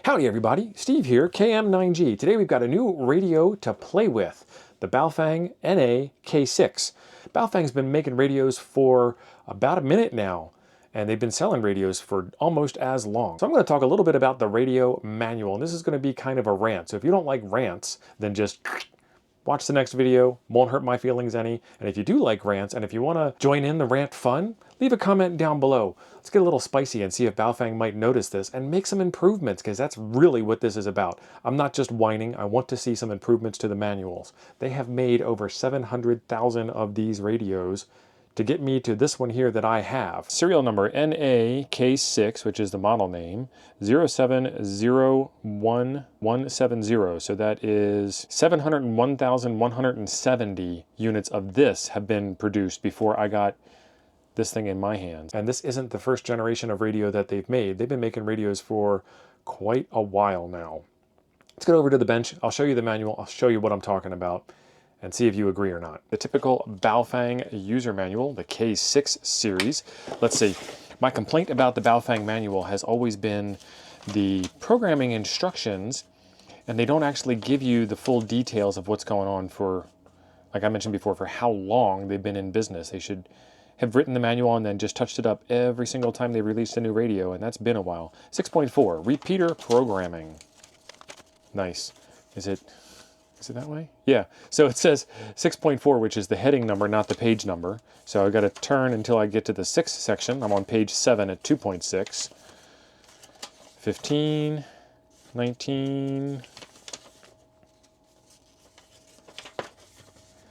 Howdy everybody, Steve here, KM9G. Today we've got a new radio to play with, the Baofeng NA K6. Baofeng's been making radios for about a minute now, and they've been selling radios for almost as long. So I'm going to talk a little bit about the radio manual, and this is going to be kind of a rant. So if you don't like rants, then just watch the next video, won't hurt my feelings any. And if you do like rants, and if you want to join in the rant fun, leave a comment down below. Let's get a little spicy and see if Baofeng might notice this and make some improvements, because that's really what this is about. I'm not just whining, I want to see some improvements to the manuals. They have made over 700,000 of these radios to get me to this one here that I have. Serial number NAK6, which is the model name, 0701170. So that is 701,170 units of this have been produced before I got this thing in my hands. And this isn't the first generation of radio that they've made. They've been making radios for quite a while now. Let's get over to the bench. I'll show you the manual. I'll show you what I'm talking about and see if you agree or not. The typical Baofeng user manual, the K6 series. Let's see. My complaint about the Baofeng manual has always been the programming instructions, and they don't actually give you the full details of what's going on for, like I mentioned before, for how long they've been in business. They should have written the manual and then just touched it up every single time they released a new radio, and that's been a while. 6.4, repeater programming. Nice. Is it that way? Yeah. So it says 6.4, which is the heading number, not the page number. So I've got to turn until I get to the 6th section. I'm on page 7 at 2.6. 15, 19,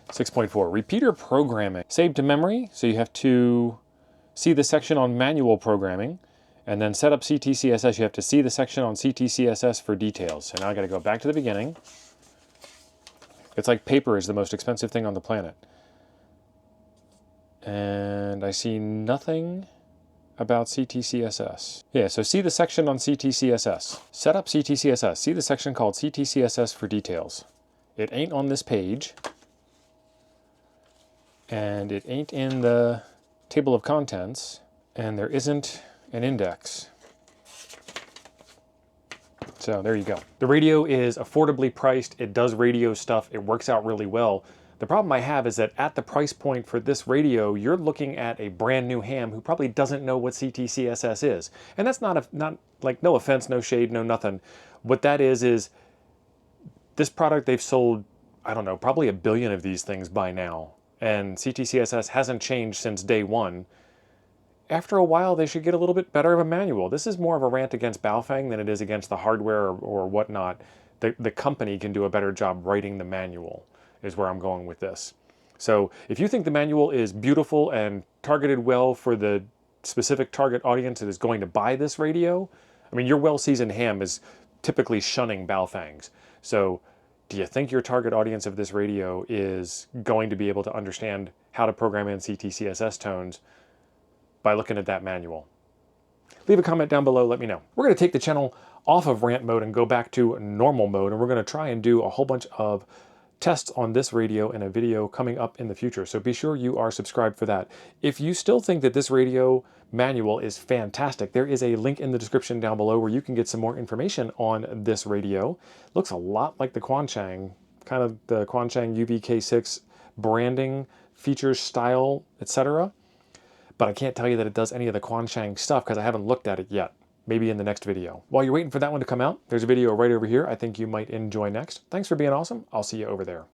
6.4, repeater programming. Saved to memory, so you have to see the section on manual programming, and then set up CTCSS. You have to see the section on CTCSS for details. So now I got to go back to the beginning. It's like paper is the most expensive thing on the planet. And I see nothing about CTCSS. Yeah, so see the section on CTCSS. Set up CTCSS. See the section called CTCSS for details. It ain't on this page. And it ain't in the table of contents. And there isn't an index. So there you go. The radio is affordably priced. It does radio stuff. It works out really well. The problem I have is that at the price point for this radio, you're looking at a brand new ham who probably doesn't know what CTCSS is. And that's not like, no offense, no shade, no nothing. What that is this product, they've sold, I don't know, probably 1 billion of these things by now. And CTCSS hasn't changed since day one. After a while, they should get a little bit better of a manual. This is more of a rant against Baofeng than it is against the hardware or whatnot. The company can do a better job writing the manual, is where I'm going with this. So if you think the manual is beautiful and targeted well for the specific target audience that is going to buy this radio, I mean, your well-seasoned ham is typically shunning Baofengs. So do you think your target audience of this radio is going to be able to understand how to program in CTCSS tones by looking at that manual? Leave a comment down below, let me know. We're going to take the channel off of rant mode and go back to normal mode, and we're going to try and do a whole bunch of tests on this radio in a video coming up in the future. So be sure you are subscribed for that. If you still think that this radio manual is fantastic, there is a link in the description down below where you can get some more information on this radio. Looks a lot like the Quanchang, kind of the Quanchang UVK6 branding, features, style, etc. But I can't tell you that it does any of the Quanchang stuff because I haven't looked at it yet. Maybe in the next video. While you're waiting for that one to come out, there's a video right over here I think you might enjoy next. Thanks for being awesome. I'll see you over there.